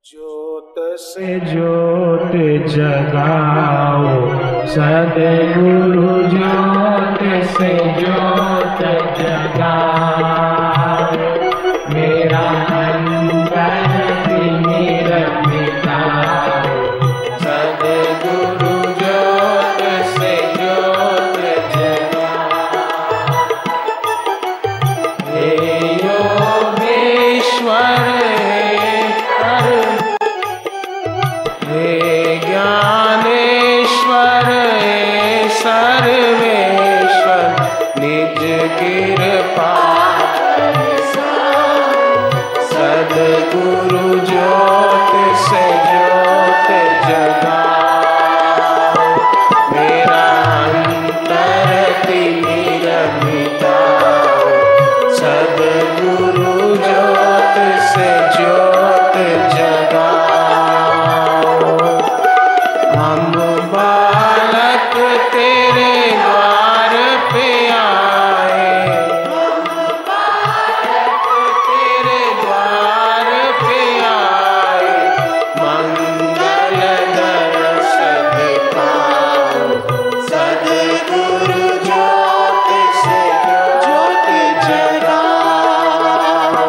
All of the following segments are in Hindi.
ज्योत से ज्योत जगाओ सद्गुरु, ज्योत से ज्योत जगाओ मेरा अंतर तिमिर मिटाओ। सद्गुरु ज्योत से ज्योत जगाओ। हे योगेश्वर हे ज्ञानेश्वर सर्वेश्वर निज कृपा सद्गुरु ज्योत से ज्योत जगाओ मेरा अंतर तिमिर मिटाओ। सद्गुरु ज्योत से ज्योत जगाओ। हम बालक तेरे द्वार पे आए, तेरे द्वार पे आए, मंगल दर्श दिखाओ। सद्गुरु ज्योत से ज्योत जगाओ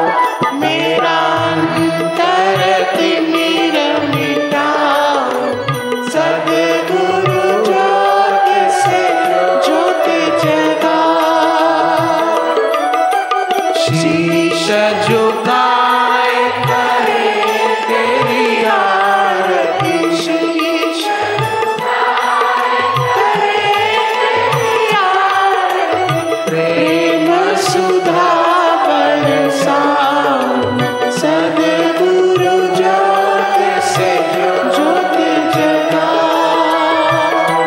मेरा अंतर तिमिर मिटाओ। सद्गुरु ज्योत से ज्योत जगाओ। शीश झुकाए करे तेरी आरती, शीश झुकाए करे तेरी आरती। प्रेम सुधा बरसाओ सद्गुरु ज्योत से ज्योत जगाओ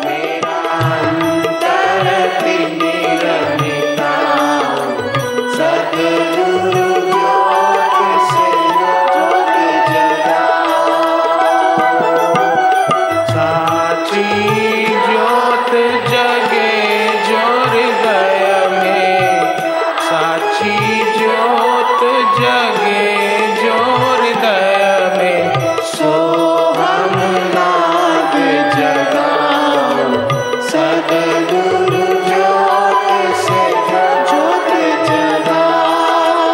मेरा अंतर तिमिर मिटाओ। सद्गुरु ज्योत से ज्योत जगाओ। साची ज्योत जगे जो हृदय में, साची ज्योत जगे जो हृदय में, सो हम नाद जगाओ। सद्गुरु ज्योत से ज्योत जगाओ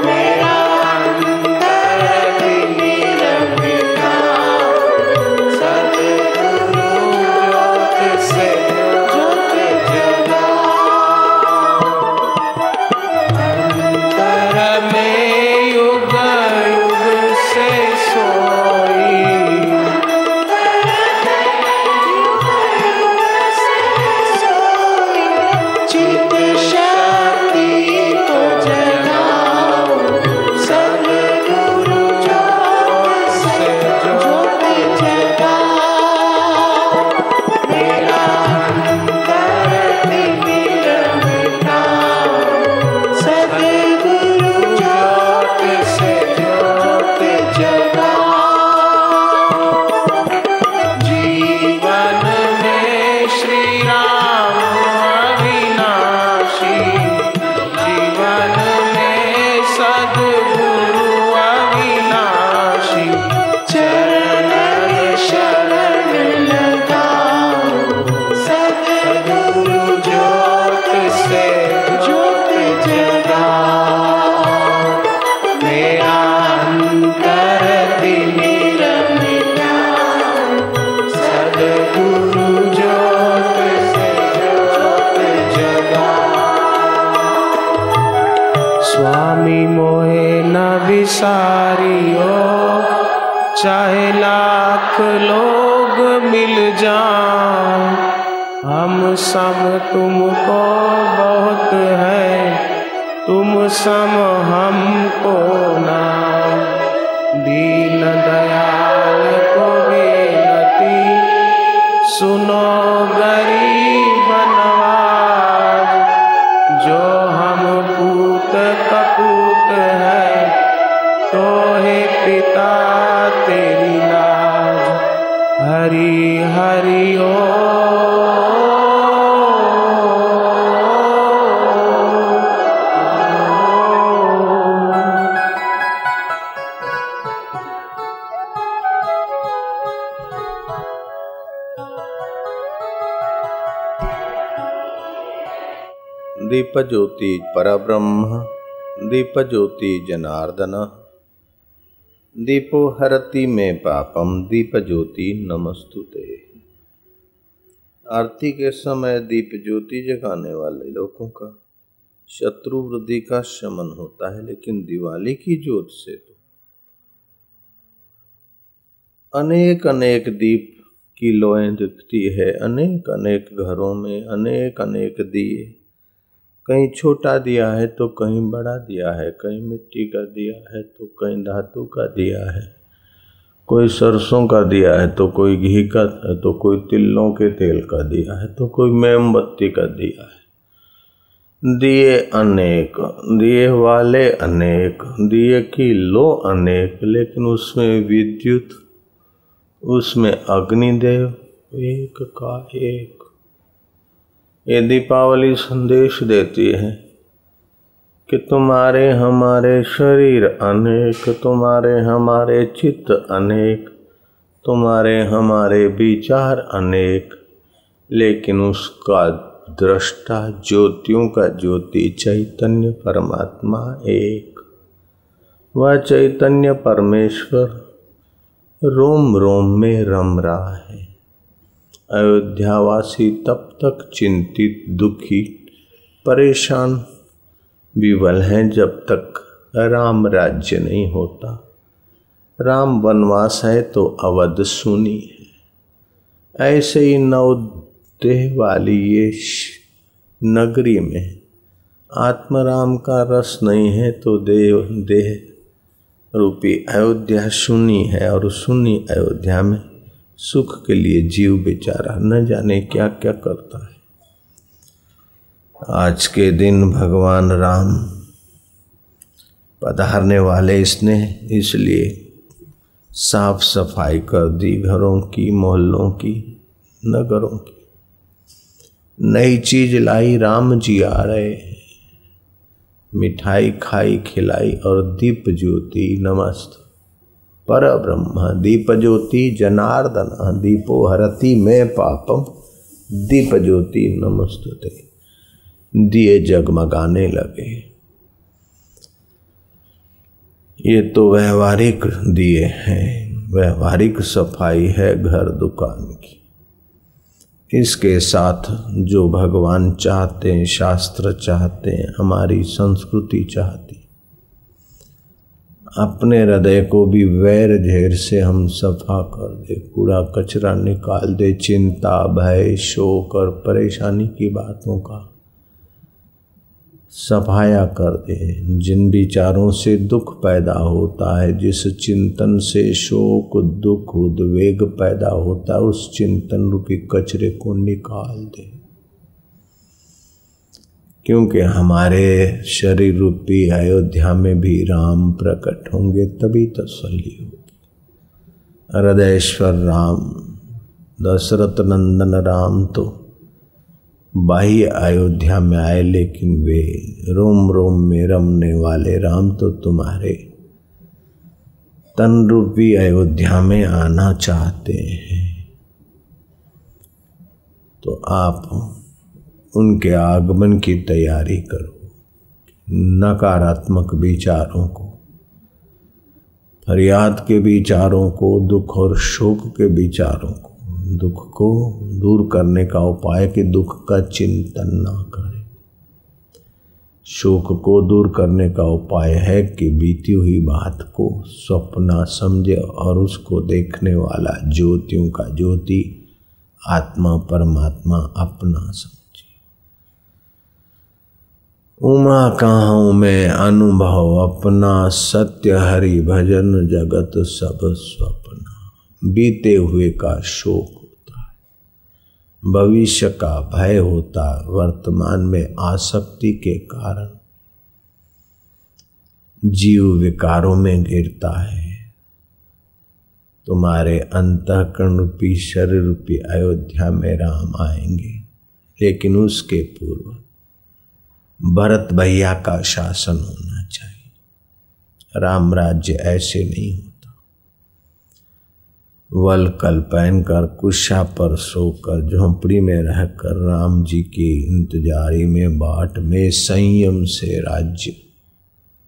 मेरा अंतर तिमिर मिटाओ। सद्गुरु ज्योत से ज्योत जगाओ। अंतर में युग युग से सोई, चित शक्ति को जगाओ। सद्गुरु ज्योत से ज्योत जगाओ मेरा अंतर तिमिर मिटाओ। सद्गुरु ज्योत से ज्योत जगाओ। जीवन में श्री राम अविनाशी, जीवन में सद्गुरु अविनाशी, चरण शरण लगाओ। सद्गुरु ज्योत से ज्योत जगाओ मेरा अंतर तिमिर मिटाओ। सद्गुरु ज्योत से ज्योत जगाओ। स्वामी मोहे न विसारियो, चाहे लाख लोग मिल जाएं, हम सम तुमको बहुत है, तुम सम हमको ना। दीन दयाल को विनती सुनो गरीब नवाज, जो हम पूत कपूत है तो हे पिता तेरी लाज। हरि हरि ओ दीपज्योति परब्रह्म दीपज्योति जनार्दन दीपो हरति मे पापम दीपज्योति नमस्तुते। आरती के समय दीप ज्योति जगाने वाले लोगों का शत्रु वृद्धि का शमन होता है, लेकिन दिवाली की ज्योत से तो अनेक अनेक दीप की लोएं दिखती है। अनेक अनेक घरों में अनेक अनेक दिए, कहीं छोटा दिया है तो कहीं बड़ा दिया है, कहीं मिट्टी का दिया है तो कहीं धातु का दिया है, कोई सरसों का दिया है तो कोई घी का है तो कोई तिलों के तेल का दिया है तो कोई मोमबत्ती का दिया है। दिए अनेक, दिए वाले अनेक, दिए की लो अनेक, लेकिन उसमें विद्युत, उसमें अग्निदेव एक का एक। ये दीपावली संदेश देती है कि तुम्हारे हमारे शरीर अनेक, तुम्हारे हमारे चित्त अनेक, तुम्हारे हमारे विचार अनेक, लेकिन उसका दृष्टा ज्योतियों का ज्योति चैतन्य परमात्मा एक। वह चैतन्य परमेश्वर रोम रोम में रम रहा है। अयोध्यावासी तब तक चिंतित, दुखी, परेशान, विवल हैं जब तक राम राज्य नहीं होता। राम वनवास है तो अवध सुनी है। ऐसे ही नवदेह वाली ये नगरी में आत्मराम का रस नहीं है तो देह रूपी अयोध्या सुनी है, और सुनी अयोध्या में सुख के लिए जीव बेचारा न जाने क्या क्या करता है। आज के दिन भगवान राम पधारने वाले इसने इसलिए साफ सफाई कर दी घरों की, मोहल्लों की, नगरों की। नई चीज लाई, राम जी आ रहे हैं। मिठाई खाई खिलाई और दीप ज्योति नमस्त परब्रह्म दीप ज्योति जनार्दन दीपो हरति मे पापम दीप ज्योति नमस्तुते। दिए जगमगाने लगे। ये तो व्यवहारिक दिए हैं, व्यवहारिक सफाई है घर दुकान की। इसके साथ जो भगवान चाहते हैं, शास्त्र चाहते हैं, हमारी संस्कृति चाहती, अपने हृदय को भी वैर झेर से हम सफा कर दे, कूड़ा कचरा निकाल दे, चिंता, भय, शोक और परेशानी की बातों का सफाया कर दे। जिन विचारों से दुख पैदा होता है, जिस चिंतन से शोक, दुख, उद्वेग पैदा होता है, उस चिंतन रूपी कचरे को निकाल दे। क्योंकि हमारे शरीर रूपी अयोध्या में भी राम प्रकट होंगे, तभी तसल्ली होगी। हृदयेश्वर राम, दशरथ नंदन राम तो बाह्य अयोध्या में आए, लेकिन वे रोम रोम में रमने वाले राम तो तुम्हारे तन रूपी अयोध्या में आना चाहते हैं। तो आप उनके आगमन की तैयारी करो। नकारात्मक विचारों को, फरियाद के विचारों को, दुख और शोक के विचारों को, दुख को दूर करने का उपाय कि दुख का चिंतन ना करें। शोक को दूर करने का उपाय है कि बीती हुई बात को स्वप्न समझे और उसको देखने वाला ज्योतियों का ज्योति आत्मा परमात्मा अपना समझे। उमा कहाँ में अनुभव अपना, सत्य हरि भजन जगत सब स्वप्न। बीते हुए का शोक होता है, भविष्य का भय होता है, वर्तमान में आसक्ति के कारण जीव विकारों में गिरता है। तुम्हारे अंतःकरण रूपी शरीर रूपी अयोध्या में राम आएंगे, लेकिन उसके पूर्व भरत भैया का शासन होना चाहिए। राम राज्य ऐसे नहीं होता। वलकल पहनकर कुशा पर सोकर झोंपड़ी में रहकर राम जी की इंतजारी में बाट में संयम से राज्य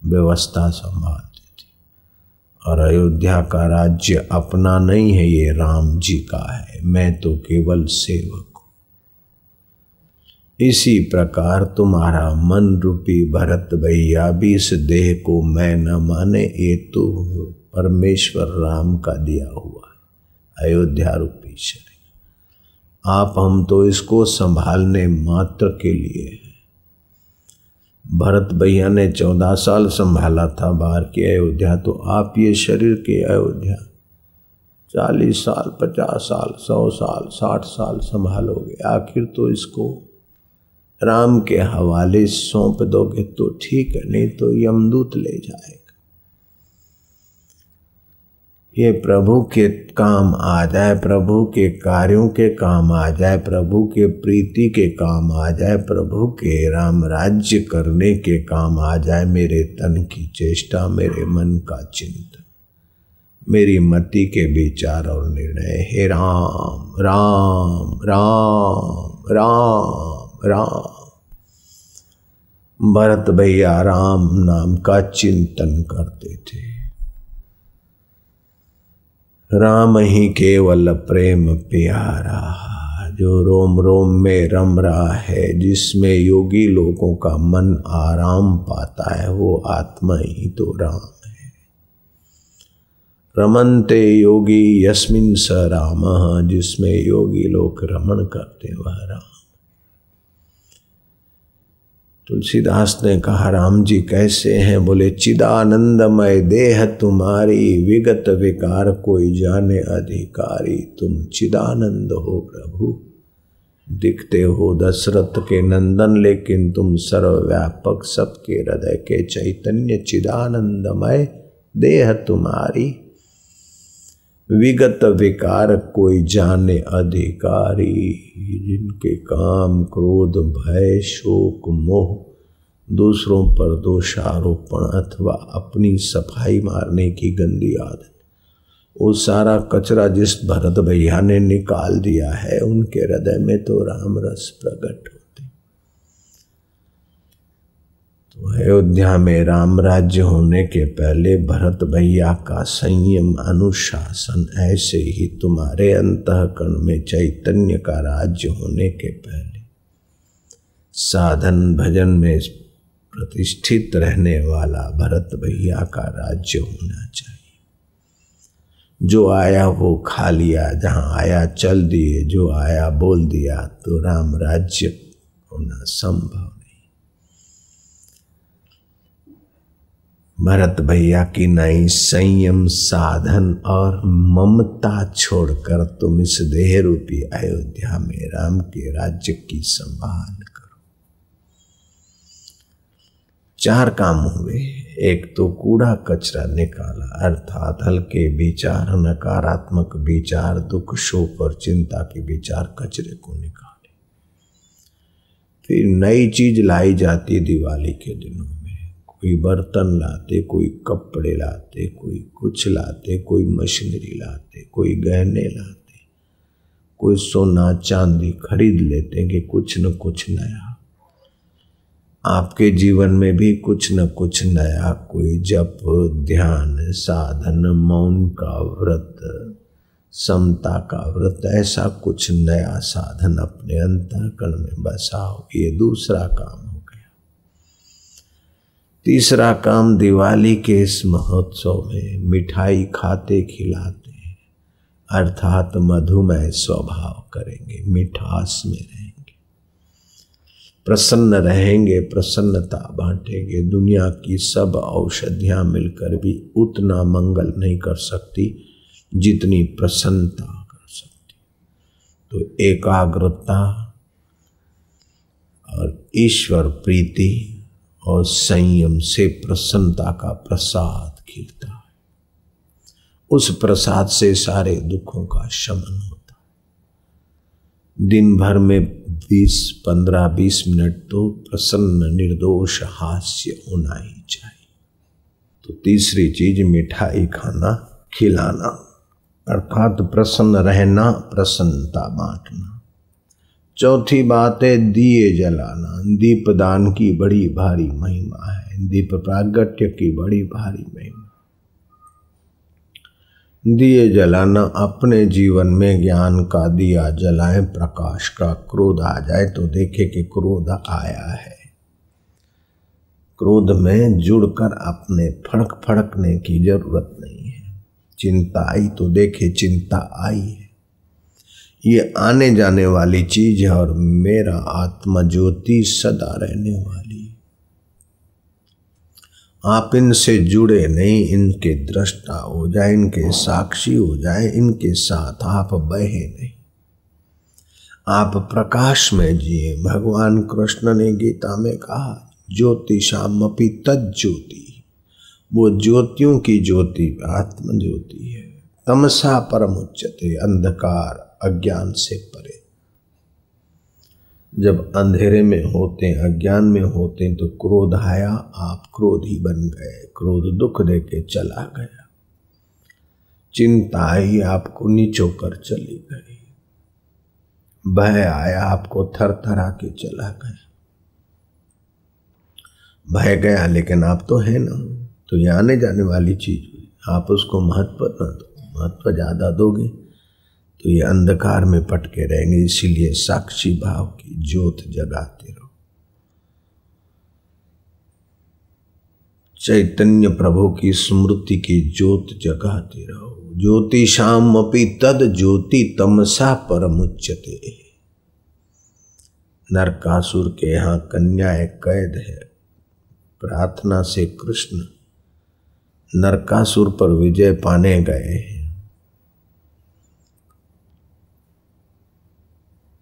व्यवस्था संभालती थी। और अयोध्या का राज्य अपना नहीं है, ये राम जी का है, मैं तो केवल सेवक हूं। इसी प्रकार तुम्हारा मन रूपी भरत भैया भी इस देह को मैं न माने, ये तो परमेश्वर राम का दिया हुआ अयोध्या रूपी शरीर। आप हम तो इसको संभालने मात्र के लिए हैं। भरत भैया ने 14 साल संभाला था बाहर की अयोध्या, तो आप ये शरीर की अयोध्या 40 साल, 50 साल, 100 साल, 60 साल संभालोगे। आखिर तो इसको राम के हवाले सौंप दोगे तो ठीक है, नहीं तो यमदूत ले जाएगा। ये प्रभु के काम आ जाए, प्रभु के कार्यों के काम आ जाए, प्रभु के प्रीति के काम आ जाए, प्रभु के राम राज्य करने के काम आ जाए। मेरे तन की चेष्टा, मेरे मन का चिंतन, मेरी मति के विचार और निर्णय, हे राम राम राम राम राम। भरत भैया राम नाम का चिंतन करते थे। राम ही केवल प्रेम प्यारा, जो रोम रोम में रम रहा है, जिसमें योगी लोगों का मन आराम पाता है, वो आत्मा ही तो राम है। रमन्ते योगी यस्मिन् स रामः, जिसमें योगी लोग रमण करते वह राम। तुलसीदास ने कहा राम जी कैसे हैं? बोले चिदानंदमय देह तुम्हारी, विगत विकार कोई जाने अधिकारी। तुम चिदानंद हो प्रभु, दिखते हो दशरथ के नंदन, लेकिन तुम सर्वव्यापक सबके हृदय के चैतन्य। चिदानंदमय देह तुम्हारी, विगत विकार कोई जाने अधिकारी। जिनके काम क्रोध भय शोक मोह, दूसरों पर दोषारोपण अथवा अपनी सफाई मारने की गंदी आदत, वो सारा कचरा जिस भरत भैया ने निकाल दिया है, उनके हृदय में तो राम रस प्रकट होते। तो अयोध्या में राम राज्य होने के पहले भरत भैया का संयम अनुशासन, ऐसे ही तुम्हारे अंतःकरण में चैतन्य का राज्य होने के पहले साधन भजन में प्रतिष्ठित रहने वाला भरत भैया का राज्य होना चाहिए। जो आया वो खा लिया, जहाँ आया चल दिए, जो आया बोल दिया, तो राम राज्य होना संभव नहीं। भरत भैया की नई संयम साधन और ममता छोड़कर तुम इस देह रूपी अयोध्या में राम के राज्य की संभाल करो। 4 काम हुए। एक तो कूड़ा कचरा निकाला, अर्थात हल्के विचार, नकारात्मक विचार, दुख शोक और चिंता के विचार कचरे को निकाले। फिर नई चीज लाई जाती दिवाली के दिनों में। कोई बर्तन लाते, कोई कपड़े लाते, कोई कुछ लाते, कोई मशीनरी लाते, कोई गहने लाते, कोई सोना चांदी खरीद लेते कि कुछ न कुछ नया। आपके जीवन में भी कुछ न कुछ नया, कोई जप ध्यान साधन, मौन का व्रत, समता का व्रत, ऐसा कुछ नया साधन अपने अंतःकरण में बसाओ। ये दूसरा काम हो गया। तीसरा काम, दिवाली के इस महोत्सव में मिठाई खाते खिलाते, अर्थात मधुमेह स्वभाव करेंगे, मिठास में रहेंगे, प्रसन्न रहेंगे, प्रसन्नता बांटेंगे। दुनिया की सब औषधियां मिलकर भी उतना मंगल नहीं कर सकती जितनी प्रसन्नता कर सकती। तो एकाग्रता और ईश्वर प्रीति और संयम से प्रसन्नता का प्रसाद खिलता है। उस प्रसाद से सारे दुखों का शमन होता है। दिन भर में 15-20 मिनट तो प्रसन्न निर्दोष हास्य होना ही चाहिए। तो तीसरी चीज मिठाई खाना खिलाना, अर्थात प्रसन्न रहना, प्रसन्नता बांटना। चौथी बात है दिए जलाना। दीपदान की बड़ी भारी महिमा है, दीप प्रागट्य की बड़ी भारी महिमा। दिए जलाना, अपने जीवन में ज्ञान का दिया जलाएं, प्रकाश का। क्रोध आ जाए तो देखे कि क्रोध आया है। क्रोध में जुड़कर अपने फड़कने की जरूरत नहीं है। चिंता आई तो देखे चिंता आई है, ये आने जाने वाली चीज है और मेरा आत्मा ज्योति सदा रहने वाली। आप इनसे जुड़े नहीं, इनके दृष्टा हो जाए, इनके साक्षी हो जाए, इनके साथ आप बहे नहीं, आप प्रकाश में जिए। भगवान कृष्ण ने गीता में कहा ज्योतिषामपि तज्ज्योति, वो ज्योतियों की ज्योति आत्म ज्योति है। तमसा परमुच्यते, अंधकार अज्ञान से परे। जब अंधेरे में होते, अज्ञान में होते तो क्रोध आया, आप क्रोधी बन गए, क्रोध दुख दे के चला गया। चिंता आई, आपको नीचो कर चली गई। भय आया, आपको थर थरा के चला गया। भय गया लेकिन आप तो है ना, तो ये आने जाने वाली चीज हुई, आप उसको महत्व न दो। महत्व ज्यादा दोगे तो ये अंधकार में पटके रहेंगे। इसीलिए साक्षी भाव की ज्योत जगाते रहो। चैतन्य प्रभु की स्मृति की ज्योत जगाते रहो। ज्योतिषाम अपि तद ज्योति तमसा परमुच्यते। नरकासुर के यहाँ कन्या एक कैद है। प्रार्थना से कृष्ण नरकासुर पर विजय पाने गए हैं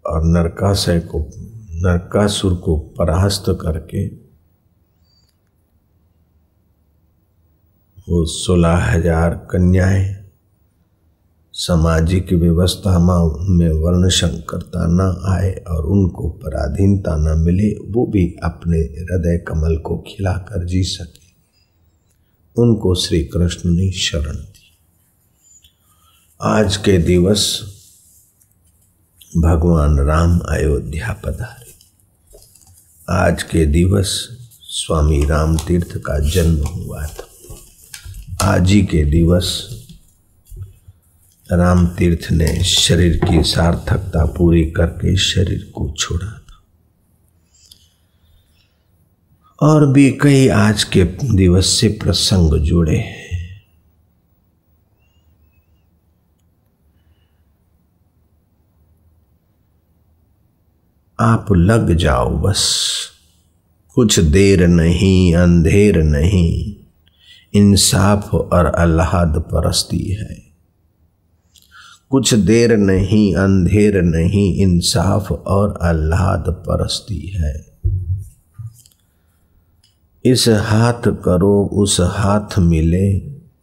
और नरकासुर को परास्त करके वो 16,000 कन्याएं सामाजिक व्यवस्था में वर्ण संकरता न आए और उनको पराधीनता न मिले, वो भी अपने हृदय कमल को खिलाकर जी सके, उनको श्री कृष्ण ने शरण दी। आज के दिवस भगवान राम अयोध्या पधारे। आज के दिवस स्वामी राम तीर्थ का जन्म हुआ था। आज ही के दिवस राम तीर्थ ने शरीर की सार्थकता पूरी करके शरीर को छोड़ा था। और भी कई आज के दिवस से प्रसंग जुड़े हैं। आप लग जाओ बस, कुछ देर नहीं, अंधेर नहीं, इंसाफ और अल्लाहद परस्ती है। कुछ देर नहीं, अंधेर नहीं, इंसाफ और अल्लाहद परस्ती है। इस हाथ करो उस हाथ मिले,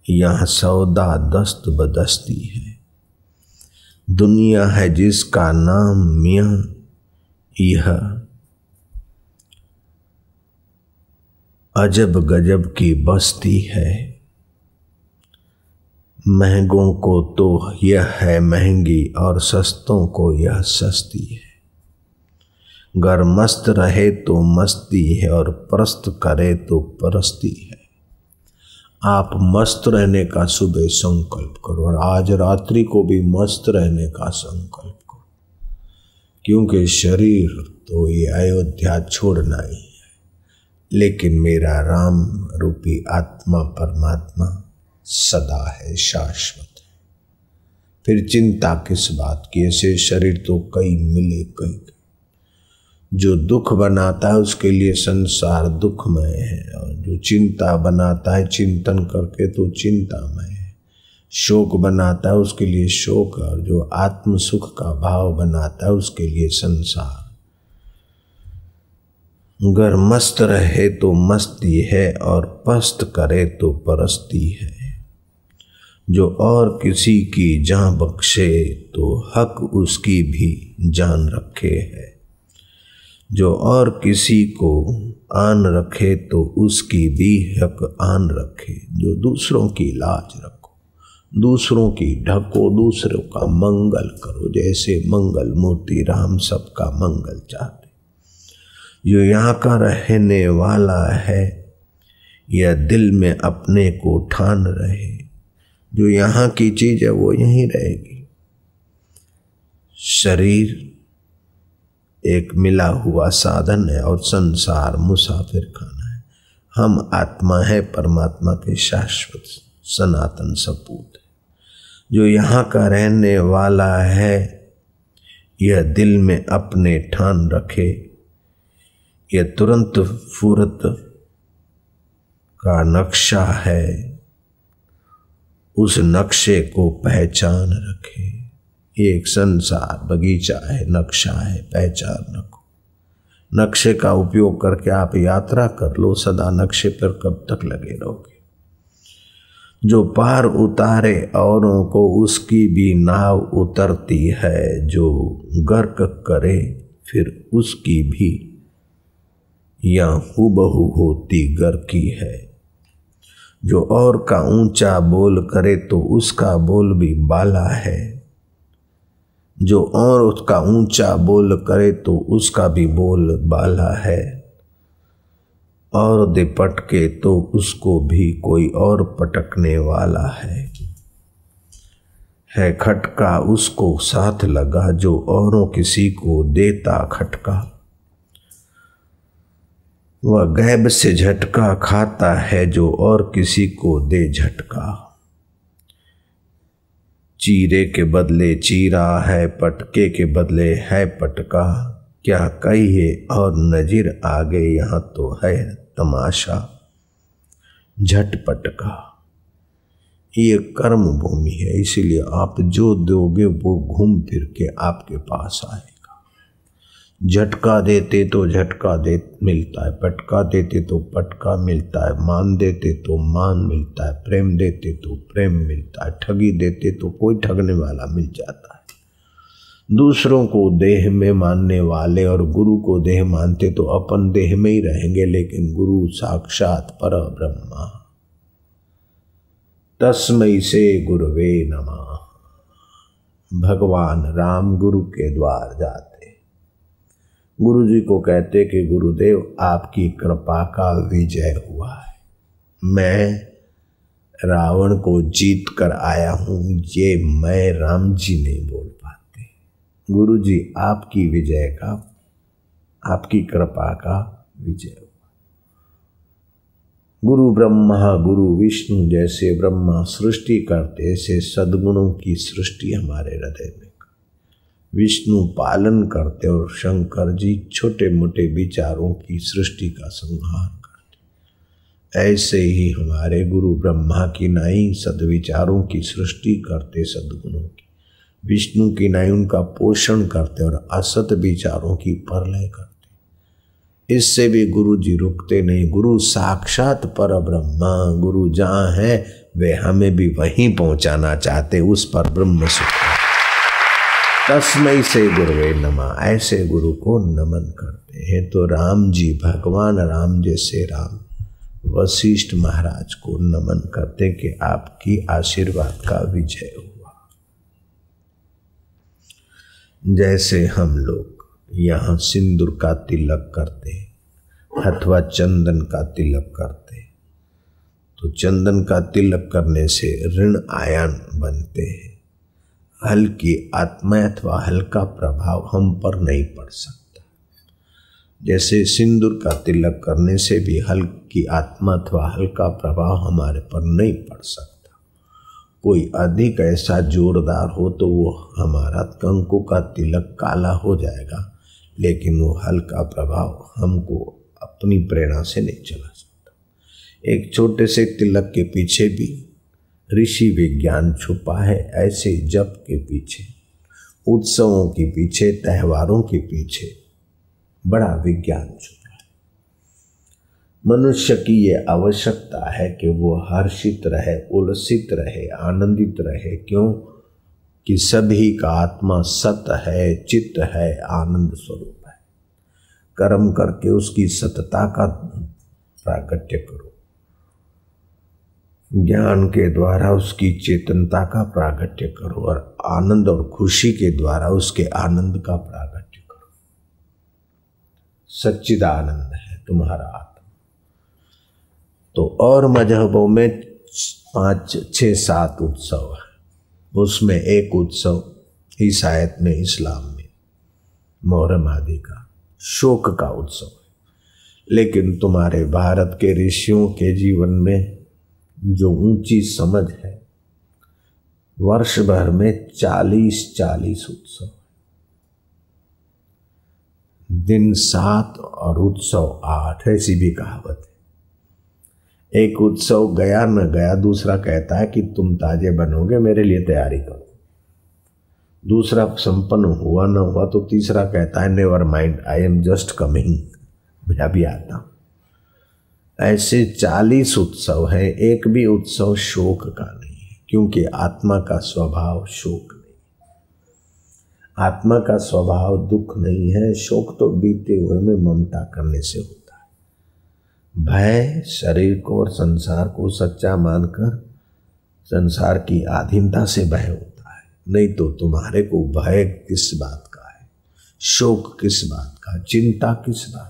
यहाँ सौदा दस्त बदस्ती है। दुनिया है जिसका नाम मियाँ, यह अजब गजब की बस्ती है। महंगों को तो यह है महंगी और सस्तों को यह सस्ती है। गर मस्त रहे तो मस्ती है और परस्त करे तो परस्ती है। आप मस्त रहने का सुबह संकल्प करो और आज रात्रि को भी मस्त रहने का संकल्प करो, क्योंकि शरीर तो ये अयोध्या छोड़ना ही है, लेकिन मेरा राम रूपी आत्मा परमात्मा सदा है, शाश्वत है। फिर चिंता किस बात की? ऐसे शरीर तो कई मिले कई। जो दुख बनाता है उसके लिए संसार दुखमय है, और जो चिंता बनाता है चिंतन करके तो चिंतामय है। शोक बनाता है उसके लिए शोक, और जो आत्म सुख का भाव बनाता है उसके लिए संसार। गर मस्त रहे तो मस्ती है और पस्त करे तो परस्ती है। जो और किसी की जान बख्शे तो हक उसकी भी जान रखे है। जो और किसी को आन रखे तो उसकी भी हक आन रखे। जो दूसरों की लाज रखो, दूसरों की ढको, दूसरों का मंगल करो। जैसे मंगल मूर्ति राम सबका मंगल चाहते। जो यहाँ का रहने वाला है यह दिल में अपने को ठान रहे। जो यहाँ की चीज है वो यहीं रहेगी। शरीर एक मिला हुआ साधन है और संसार मुसाफिर खाना है। हम आत्मा है, परमात्मा के शाश्वत सनातन सपूत है। जो यहाँ का रहने वाला है यह दिल में अपने ठान रखे। यह तुरंत फुरत का नक्शा है, उस नक्शे को पहचान रखे। एक संसार बगीचा है, नक्शा है, पहचान रखो। नक्शे का उपयोग करके आप यात्रा कर लो, सदा नक्शे पर कब तक लगे रहोगे। जो पार उतारे औरों को उसकी भी नाव उतरती है। जो गर्क करे फिर उसकी भी या हुबहू होती गर्की है। जो और का ऊंचा बोल करे तो उसका बोल भी बाला है। जो और उसका ऊंचा बोल करे तो उसका भी बोल बाला है। और दे पटके तो उसको भी कोई और पटकने वाला है खटका उसको साथ लगा। जो औरों किसी को देता खटका वह गैब से झटका खाता है। जो और किसी को दे झटका। चीरे के बदले चीरा है, पटके के बदले है पटका। क्या कहिए और नजीर आगे, यहाँ तो है तमाशा झटपट का। ये कर्म भूमि है, इसीलिए आप जो दोगे वो घूम फिर के आपके पास आएगा। झटका देते तो झटका दे मिलता है, पटका देते तो पटका मिलता है, मान देते तो मान मिलता है, प्रेम देते तो प्रेम मिलता है, ठगी देते तो कोई ठगने वाला मिल जाता है। दूसरों को देह में मानने वाले और गुरु को देह मानते तो अपन देह में ही रहेंगे, लेकिन गुरु साक्षात पर ब्रह्मा। तस्मै से गुरुवे नमः। भगवान राम गुरु के द्वार जाते, गुरु जी को कहते कि गुरुदेव आपकी कृपा का विजय हुआ है, मैं रावण को जीत कर आया हूँ। ये मैं राम जी नहीं बोल पाते। गुरु जी आपकी विजय का, आपकी कृपा का विजय हुआ। गुरु ब्रह्मा गुरु विष्णु, जैसे ब्रह्मा सृष्टि करते ऐसे सद्गुणों की सृष्टि हमारे हृदय में, विष्णु पालन करते और शंकर जी छोटे मोटे विचारों की सृष्टि का संहार करते। ऐसे ही हमारे गुरु ब्रह्मा की नाई सद्विचारों की सृष्टि करते, सद्गुणों की, विष्णु की नाई उनका पोषण करते और असत विचारों की प्रलय करते। इससे भी गुरु जी रुकते नहीं। गुरु साक्षात पर ब्रह्मा, गुरु जहाँ है वे हमें भी वहीं पहुँचाना चाहते, उस पर ब्रह्म सुख। तस्मै से गुरुवे नमः। ऐसे गुरु को नमन करते हैं। तो राम जी, भगवान राम जैसे राम वशिष्ठ महाराज को नमन करते कि आपकी आशीर्वाद का विजय हुआ। जैसे हम लोग यहाँ सिंदूर का तिलक करते अथवा चंदन का तिलक करते, तो चंदन का तिलक करने से ऋण आयन बनते हैं। हल्की आत्मा अथवा हल्का प्रभाव हम पर नहीं पड़ सकता। जैसे सिंदूर का तिलक करने से भी हल्की आत्मा अथवा हल्का प्रभाव हमारे पर नहीं पड़ सकता। कोई अधिक ऐसा जोरदार हो तो वो हमारा कंकु का तिलक काला हो जाएगा, लेकिन वो हल्का प्रभाव हमको अपनी प्रेरणा से नहीं चला सकता। एक छोटे से तिलक के पीछे भी ऋषि विज्ञान छुपा है। ऐसे जप के पीछे, उत्सवों के पीछे, त्योहारों के पीछे बड़ा विज्ञान छुपा है। मनुष्य की ये आवश्यकता है कि वो हर्षित रहे, उल्लसित रहे, आनंदित रहे। क्यों कि सभी का आत्मा सत है, चित्त है, आनंद स्वरूप है। कर्म करके उसकी सतता का प्राकट्य करो। ज्ञान के द्वारा उसकी चेतनता का प्रागट्य करो और आनंद और खुशी के द्वारा उसके आनंद का प्रागट्य करो। सच्चिदानंद है तुम्हारा आत्मा। तो और मजहबों में 5, 6, 7 उत्सव है, उसमें एक उत्सव ईसाईयत में, इस्लाम में मुहर्रम आदि का शोक का उत्सव है। लेकिन तुम्हारे भारत के ऋषियों के जीवन में जो ऊंची समझ है, वर्ष भर में 40 उत्सव, दिन 7 और उत्सव 8, ऐसी भी कहावत है। एक उत्सव गया न गया, दूसरा कहता है कि तुम ताजे बनोगे, मेरे लिए तैयारी करो। दूसरा संपन्न हुआ न हुआ तो तीसरा कहता है never mind, I am just coming, मैं अभी आता हूं। ऐसे 40 उत्सव हैं, एक भी उत्सव शोक का नहीं है, क्योंकि आत्मा का स्वभाव शोक नहीं, आत्मा का स्वभाव दुख नहीं है। शोक तो बीते हुए में ममता करने से होता है। भय शरीर को और संसार को सच्चा मानकर संसार की आधीनता से भय होता है, नहीं तो तुम्हारे को भय किस बात का है, शोक किस बात का, चिंता किस बात।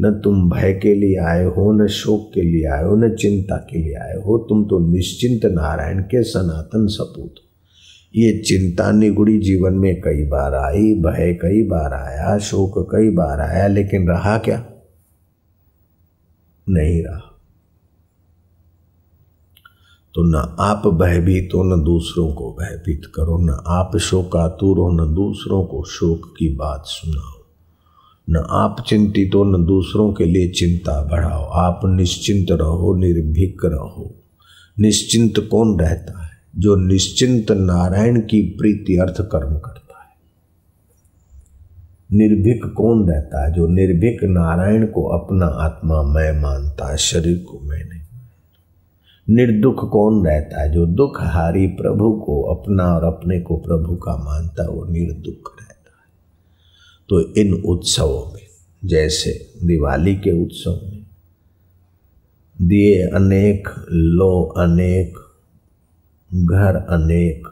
न तुम भय के लिए आए हो, न शोक के लिए आए हो, न चिंता के लिए आए हो। तुम तो निश्चिंत नारायण के सनातन सपूत हो। ये चिंता निगुड़ी जीवन में कई बार आई, भय कई बार आया, शोक कई बार आया, लेकिन रहा क्या? नहीं रहा। तो न आप भयभीत हो, न दूसरों को भयभीत करो, न आप शोकातुर हो, न दूसरों को शोक की बात सुनाओ। न आप चिंतित हो, न दूसरों के लिए चिंता बढ़ाओ। आप निश्चिंत रहो, निर्भीक रहो। निश्चिंत कौन रहता है? जो निश्चिंत नारायण की प्रीति अर्थ कर्म करता है। निर्भीक कौन रहता है? जो निर्भीक नारायण को अपना आत्मा मैं मानता है, शरीर को मैं नहीं। निर्दुख कौन रहता है? जो दुख हारी प्रभु को अपना और अपने को प्रभु का मानता है, वो निर्दुख रहता है। तो इन उत्सवों में, जैसे दिवाली के उत्सव में दिए अनेक, लो अनेक, घर अनेक,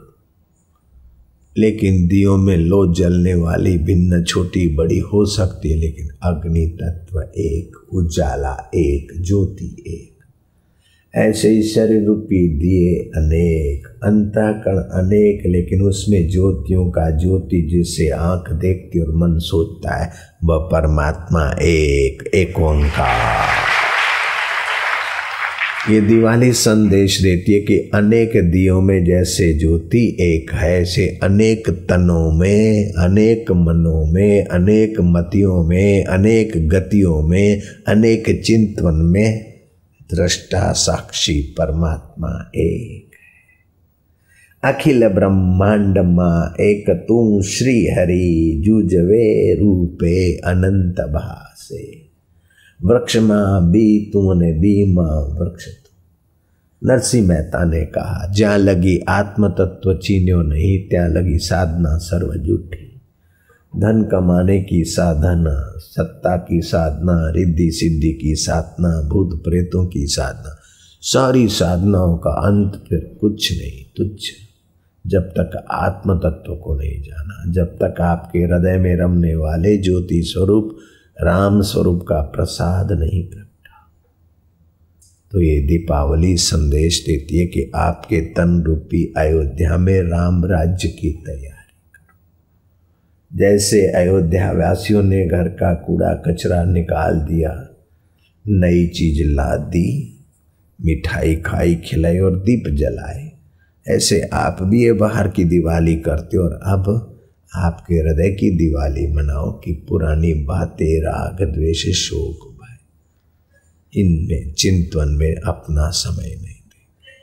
लेकिन दियों में लो जलने वाली भिन्न छोटी बड़ी हो सकती है, लेकिन अग्नि तत्व एक, उजाला एक, ज्योति एक। ऐसे ही शरीर रूपी दिए अनेक, अंतःकरण अनेक, लेकिन उसमें ज्योतियों का ज्योति जिसे आंख देखती और मन सोचता है, वह परमात्मा एक ओंकार। ये दिवाली संदेश देती है कि अनेक दियों में जैसे ज्योति एक है, ऐसे अनेक तनों में, अनेक मनों में, अनेक मतियों में, अनेक गतियों में, अनेक चिंतन में दृष्टा साक्षी परमात्मा एक है। अखिल ब्रह्मांड मां एक तू श्री हरि, जुजवे रूपे अनंत भासे। वृक्ष मां बी तूने बी मां वृक्ष तू। नरसिंह मेहता ने कहा, जहाँ लगी आत्म तत्व चीन्यो नहीं, त्या लगी साधना सर्व झूठी। धन कमाने की साधना, सत्ता की साधना, रिद्धि सिद्धि की साधना, भूत प्रेतों की साधना, सारी साधनाओं का अंत फिर कुछ नहीं, तुच्छ। जब तक आत्म तत्व को नहीं जाना, जब तक आपके हृदय में रमने वाले ज्योति स्वरूप राम स्वरूप का प्रसाद नहीं प्रगटा। तो ये दीपावली संदेश देती है कि आपके तन रूपी अयोध्या में राम राज्य की तैयारी। जैसे अयोध्या वासियों ने घर का कूड़ा कचरा निकाल दिया, नई चीज ला दी, मिठाई खाई, खिलाई और दीप जलाए, ऐसे आप भी ये बाहर की दिवाली करते हो। और अब आपके हृदय की दिवाली मनाओ कि पुरानी बातें, राग द्वेष, शोक, भय, इनमें चिंतन में अपना समय नहीं देंगे।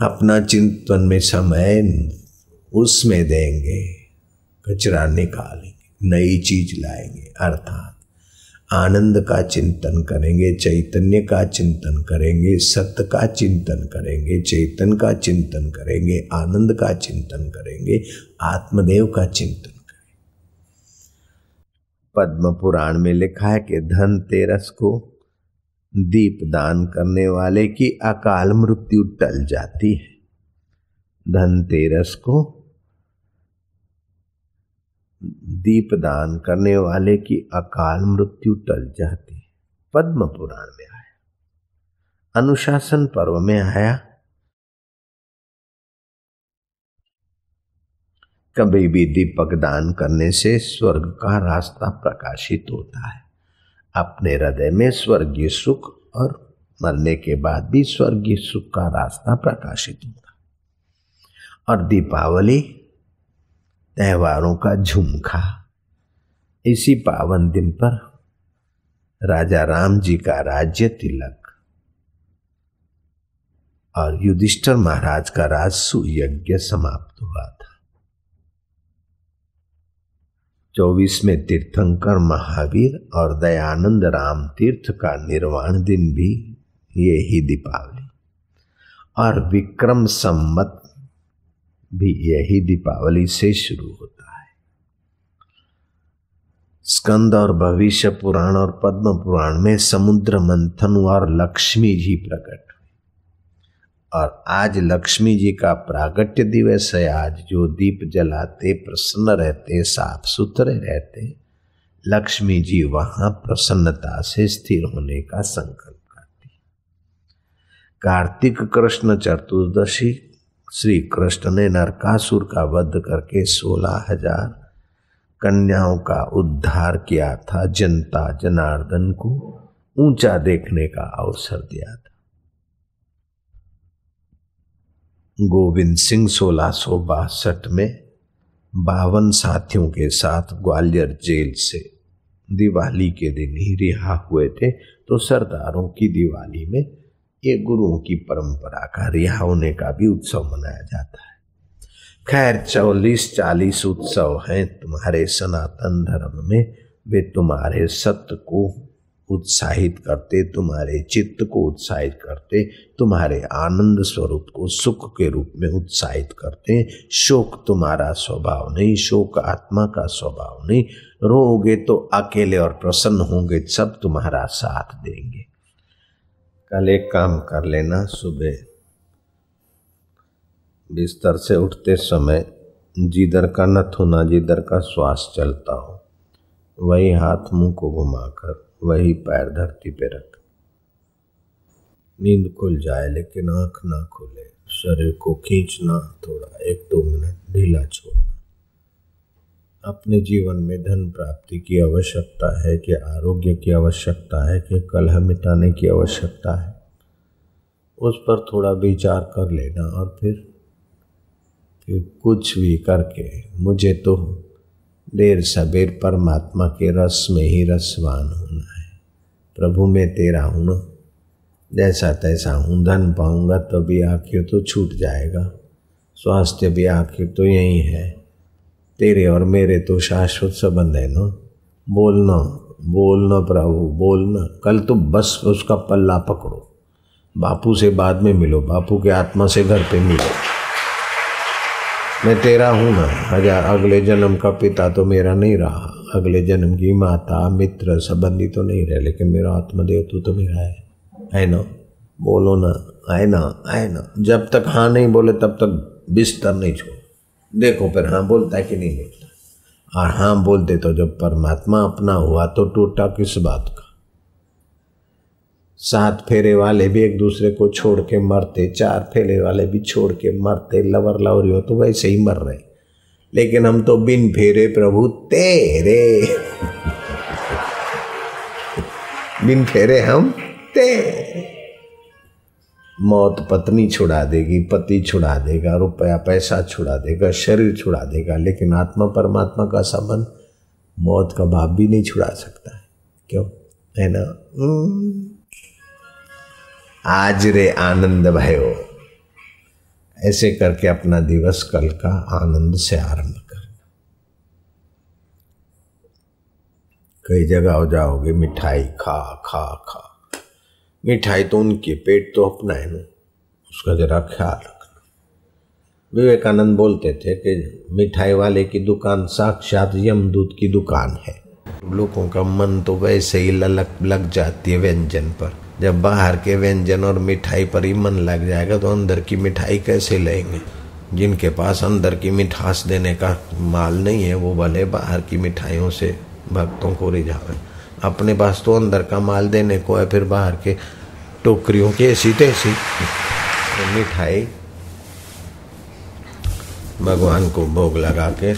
अपना चिंतन में समय उसमें देंगे, कचरा निकालेंगे, नई चीज लाएंगे, अर्थात आनंद का चिंतन करेंगे, चैतन्य का चिंतन करेंगे, सत्य का चिंतन करेंगे, चैतन्य का चिंतन करेंगे, आनंद का चिंतन करेंगे, आत्मदेव का चिंतन करेंगे। पद्म पुराण में लिखा है कि धनतेरस को दीप दान करने वाले की अकाल मृत्यु टल जाती है। धनतेरस को दीप दान करने वाले की अकाल मृत्यु टल जाती है। पद्म पुराण में आया, अनुशासन पर्व में आया। कभी भी दीपक दान करने से स्वर्ग का रास्ता प्रकाशित होता है। अपने हृदय में स्वर्गीय सुख और मरने के बाद भी स्वर्गीय सुख का रास्ता प्रकाशित होता है। और दीपावली त्योहारों का झुमका। इसी पावन दिन पर राजा राम जी का राज्य तिलक और युधिष्ठिर महाराज का राजसूय यज्ञ समाप्त हुआ था। 24 में तीर्थंकर महावीर और दयानंद राम तीर्थ का निर्वाण दिन भी ये ही दीपावली, और विक्रम संवत भी यही दीपावली से शुरू होता है। स्कंद और भविष्य पुराण और पद्म पुराण में समुद्र मंथन और लक्ष्मी जी प्रकट हुई, और आज लक्ष्मी जी का प्रागट्य दिवस है। आज जो दीप जलाते प्रसन्न रहते, साफ सुथरे रहते, लक्ष्मी जी वहां प्रसन्नता से स्थिर होने का संकल्प करती। कार्तिक कृष्ण चतुर्दशी श्री कृष्ण ने नरकासुर का वध करके 16,000 कन्याओं का उद्धार किया था। जनता जनार्दन को ऊंचा देखने का अवसर दिया था। गोविंद सिंह 1662 में 52 साथियों के साथ ग्वालियर जेल से दिवाली के दिन ही रिहा हुए थे। तो सरदारों की दिवाली में ये गुरुओं की परंपरा का रिहा होने का भी उत्सव मनाया जाता है। खैर 40 उत्सव हैं तुम्हारे सनातन धर्म में। वे तुम्हारे सत्य को उत्साहित करते, तुम्हारे चित्त को उत्साहित करते, तुम्हारे आनंद स्वरूप को सुख के रूप में उत्साहित करते। शोक तुम्हारा स्वभाव नहीं, शोक आत्मा का स्वभाव नहीं। रोओगे तो अकेले और प्रसन्न होंगे, सब तुम्हारा साथ देंगे। कल एक काम कर लेना, सुबह बिस्तर से उठते समय जिधर का नथुना, जिधर का श्वास चलता हो, वही हाथ मुंह को घुमाकर वही पैर धरती पे रख। नींद खुल जाए लेकिन आंख ना खुले। शरीर को खींचना, थोड़ा 1-2 मिनट ढीला छोड़ना। अपने जीवन में धन प्राप्ति की आवश्यकता है कि आरोग्य की आवश्यकता है कि कलह मिटाने की आवश्यकता है, उस पर थोड़ा विचार कर लेना। और फिर कुछ भी करके मुझे तो देर सबेर परमात्मा के रस में ही रसवान होना है। प्रभु मैं तेरा हूँ ना, जैसा तैसा हूँ। धन पाऊंगा तो भी आखिर तो छूट जाएगा, स्वास्थ्य भी आखिर तो यही है। तेरे और मेरे तो शाश्वत संबंध है ना। बोलना बोलना प्रभु बोलना। कल तो बस उसका पल्ला पकड़ो, बापू से बाद में मिलो, बापू के आत्मा से घर पे मिलो। मैं तेरा हूँ ना। अगले जन्म का पिता तो मेरा नहीं रहा, अगले जन्म की माता मित्र संबंधी तो नहीं रहे, लेकिन मेरा आत्मदेव तो मेरा है ना। बोलो ना, है ना, है ना। जब तक हाँ नहीं बोले तब तक बिस्तर नहीं छोड़। देखो फिर हाँ बोलता है कि नहीं बोलता। और हाँ बोलते तो जब परमात्मा अपना हुआ तो टूटा किस बात का। 7 फेरे वाले भी एक दूसरे को छोड़ के मरते, 4 फेरे वाले भी छोड़ के मरते, लवर लवरी हो तो वैसे ही मर रहे। लेकिन हम तो बिन फेरे प्रभु तेरे बिन फेरे हम तेरे। मौत पत्नी छुड़ा देगी, पति छुड़ा देगा, रुपया पैसा छुड़ा देगा, शरीर छुड़ा देगा, लेकिन आत्मा परमात्मा का संबंध मौत का बाप भी नहीं छुड़ा सकता है। क्यों, है ना। आज रे आनंद भयो। ऐसे करके अपना दिवस कल का आनंद से आरंभ करना। कई जगह हो जाओगे, मिठाई खा खा खा। मिठाई तो उनकी, पेट तो अपना है ना, उसका जरा ख्याल रखना। विवेकानंद बोलते थे कि मिठाई वाले की दुकान साक्षात यमदूत की दुकान है। लोगों का मन तो वैसे ही लग जाती है व्यंजन पर। जब बाहर के व्यंजन और मिठाई पर ही मन लग जाएगा तो अंदर की मिठाई कैसे लेंगे। जिनके पास अंदर की मिठास देने का माल नहीं है वो भले बाहर की मिठाइयों से भक्तों को रिझावे, अपने पास तो अंदर का माल देने को है, फिर बाहर के टोकरियों की ऐसी तैसी मिठाई भगवान को भोग लगा के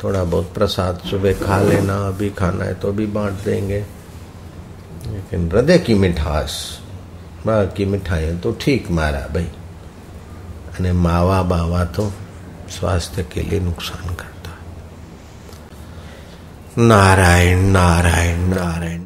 थोड़ा बहुत प्रसाद सुबह खा लेना, अभी खाना है तो अभी बांट देंगे। लेकिन हृदय की मिठास, बाहर की मिठाइयाँ तो ठीक मारा भाई, अने मावा बावा तो स्वास्थ्य के लिए नुकसान करता है। नारायण नारायण नारायण।